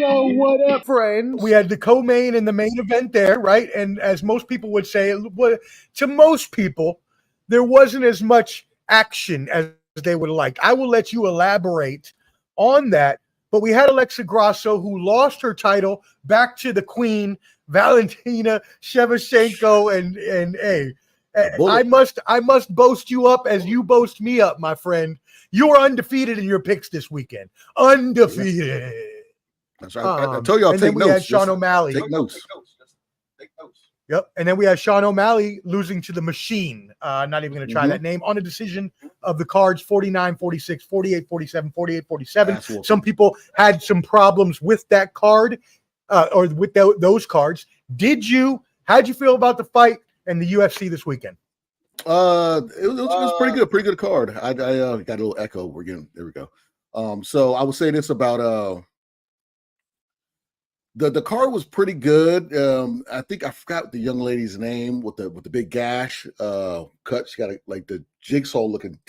Yo, what up, friends? We had the co-main and the main event there, right? And as most people would say, to most people, there wasn't as much action as they would have liked. I will let you elaborate on that. But we had Alexa Grasso, who lost her title back to the queen, Valentina Shevchenko, and hey, I must boast you up as you boast me up, my friend. You are undefeated in your picks this weekend. Undefeated. That's right. I told y'all, take notes. We had Sean O'Malley. Take notes. Yep. And then we had Sean O'Malley losing to the Machine. Not even going to try that name, on a decision of the cards, 49-46, 48-47, 48-47. Some people had some problems with that card or with those cards. How'd you feel about the fight and the UFC this weekend? It was pretty good card. I got a little echo again. There we go. So I would say this about the card was pretty good. I think I forgot the young lady's name with the big gash cut. She got like the jigsaw looking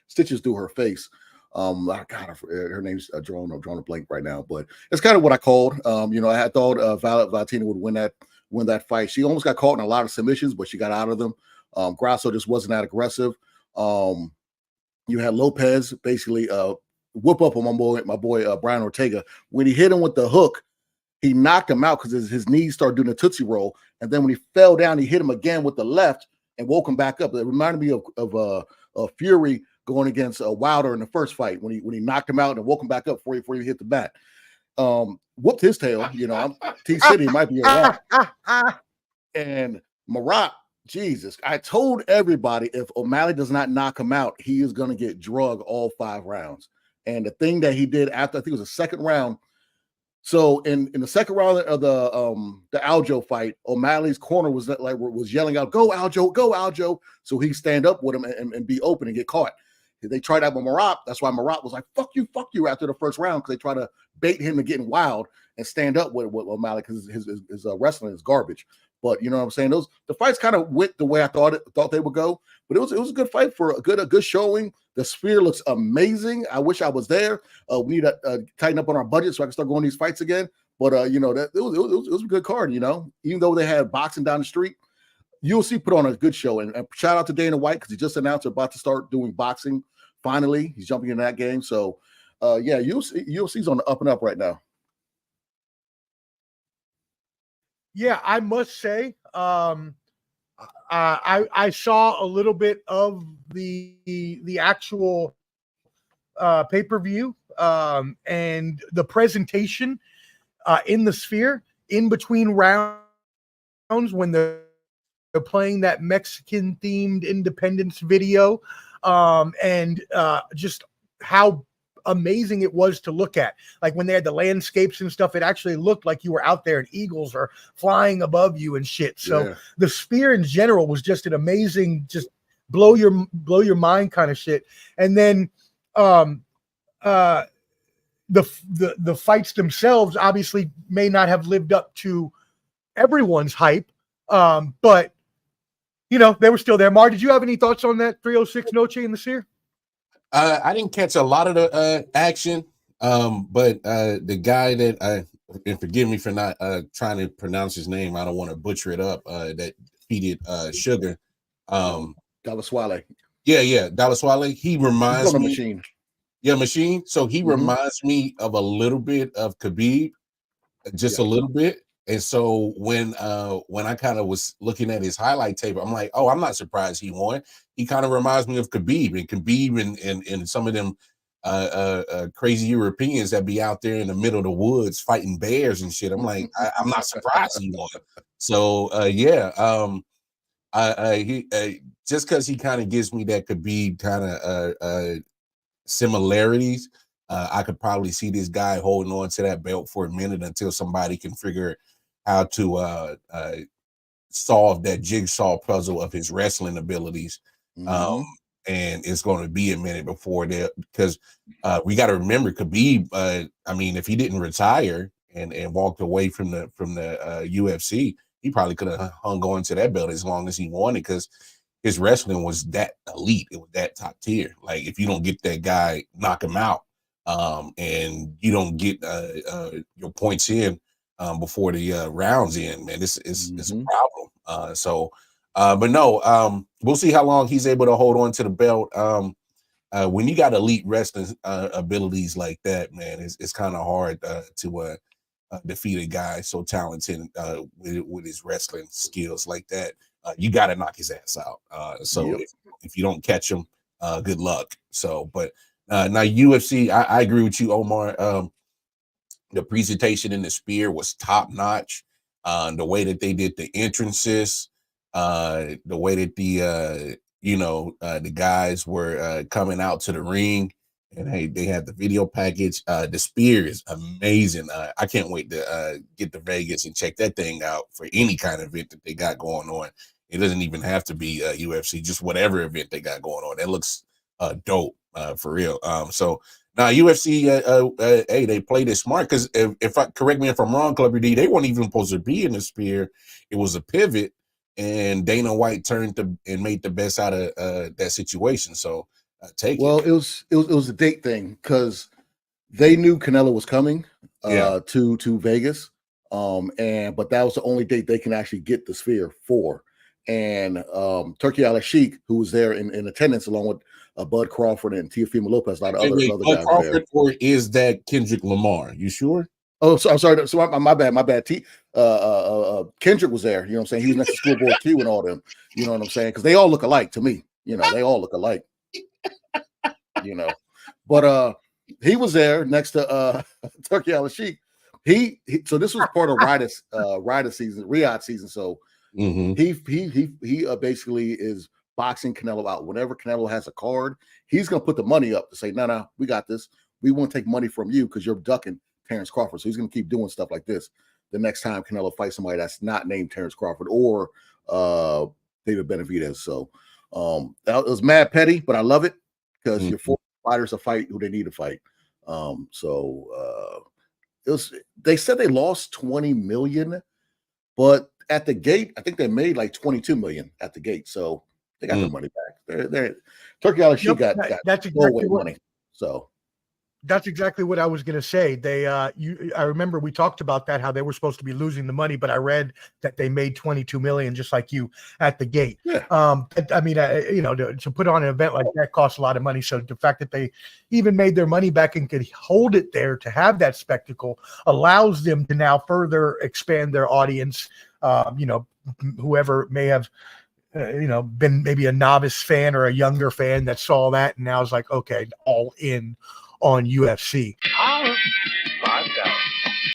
stitches through her face. Her name's drawing a blank right now, but it's kind of what I called. I had thought Valentina would win that fight. She almost got caught in a lot of submissions, but she got out of them. Grasso just wasn't that aggressive. You had Lopez basically whoop up on my boy Brian Ortega. When he hit him with the hook, he knocked him out because his knees started doing a Tootsie Roll. And then when he fell down, he hit him again with the left and woke him back up. It reminded me of Fury going against Wilder in the first fight when he knocked him out and woke him back up before he hit the bat. Whooped his tail. T-City might be around. And Merab, Jesus, I told everybody if O'Malley does not knock him out, he is going to get drugged all 5 rounds. And the thing that he did after, I think it was the second round. So in the second round of the Aljo fight, O'Malley's corner was yelling out, "Go Aljo, go Aljo!" So he stand up with him and be open and get caught. They tried that with Merab. That's why Merab was like, fuck you after the first round, because they try to bait him to getting wild and stand up with O'Malley because his wrestling is garbage. But you know what I'm saying? The fights kind of went the way I thought they would go. But it was a good fight for a good showing. The Sphere looks amazing. I wish I was there. We need to tighten up on our budget so I can start going to these fights again. But it was a good card. Even though they had boxing down the street, UFC put on a good show. And shout out to Dana White because he just announced they're about to start doing boxing. Finally, he's jumping into that game. So UFC's on the up and up right now. Yeah, I must say, I saw a little bit of the actual pay-per-view and the presentation in the Sphere in between rounds when they're playing that Mexican-themed Independence video, and just how amazing it was to look at. Like when they had the landscapes and stuff, it actually looked like you were out there and eagles are flying above you and shit. So the Sphere in general was just an amazing, just blow your mind kind of shit. And then the fights themselves obviously may not have lived up to everyone's hype, but they were still there. Mar, did you have any thoughts on that 306 Noche in the Sphere? I didn't catch a lot of the action, but the guy that and forgive me for not trying to pronounce his name, I don't want to butcher it up, that defeated Sugar. Dvalishvili. Yeah, Dvalishvili. He reminds me. Machine. Yeah, Machine. So he reminds me of a little bit of Khabib, just a little bit. And so when I kind of was looking at his highlight tape, I'm like, oh, I'm not surprised he won. He kind of reminds me of Khabib and some of them crazy Europeans that be out there in the middle of the woods fighting bears and shit. I'm like, I'm not surprised he won. So he just because he kind of gives me that Khabib kind of similarities, I could probably see this guy holding on to that belt for a minute until somebody can figure how to solve that jigsaw puzzle of his wrestling abilities. And it's going to be a minute before that, because we got to remember Khabib. I mean, if he didn't retire and walked away from the UFC, he probably could have hung on to that belt as long as he wanted, because his wrestling was that elite. It was that top tier. Like if you don't get that guy, knock him out, and you don't get your points in before the rounds in, man. It's a problem. But no, we'll see how long he's able to hold on to the belt. When you got elite wrestling abilities like that, man, it's kind of hard to defeat a guy so talented with his wrestling skills like that. You got to knock his ass out. If you don't catch him, good luck. So, but now UFC, I agree with you, Omar. The presentation in the spear was top notch. The way that they did the entrances, the way that the guys were coming out to the ring, and hey, they had the video package. The spear is amazing. I can't wait to get to Vegas and check that thing out for any kind of event that they got going on. It doesn't even have to be UFC, just whatever event they got going on. That looks dope for real. So now UFC, hey, they played it smart because if I correct me if I'm wrong, Clubber D, they weren't even supposed to be in the spear. It was a pivot, and Dana White turned and made the best out of that situation. So take it. Well, it was a date thing because they knew Canelo was coming to Vegas, but that was the only date they can actually get the sphere for. And Turkey Al-Sheikh, who was there in attendance along with Bud Crawford and Teofimo Lopez, a lot of other guys Crawford there. Or is that Kendrick Lamar? You sure? Oh, so I'm sorry. So my bad. Kendrick was there. You know what I'm saying? He was next to Schoolboy Q and all them. You know what I'm saying? Because they all look alike to me. You know, they all look alike. You know, but he was there next to Turkey Al-Sheikh. So this was part of Riyadh season. So he basically is boxing Canelo out. Whenever Canelo has a card, he's gonna put the money up to say, no, we got this. We won't take money from you because you're ducking Terrence Crawford. So he's gonna keep doing stuff like this the next time Canelo fights somebody that's not named Terrence Crawford or David Benavidez. So that was mad petty, but I love it because your four fighters to fight who they need to fight. They said they lost 20 million, but at the gate, I think they made like 22 million at the gate. So they got their money back. They're Turkey Al-Sheikh got that's exactly what money. So that's exactly what I was going to say. I remember we talked about that, how they were supposed to be losing the money, but I read that they made 22 million, just like you, at the gate. Yeah. I mean, to put on an event like that costs a lot of money. So the fact that they even made their money back and could hold it there to have that spectacle allows them to now further expand their audience. Whoever may have, been maybe a novice fan or a younger fan that saw that and now is like, okay, all in on UFC.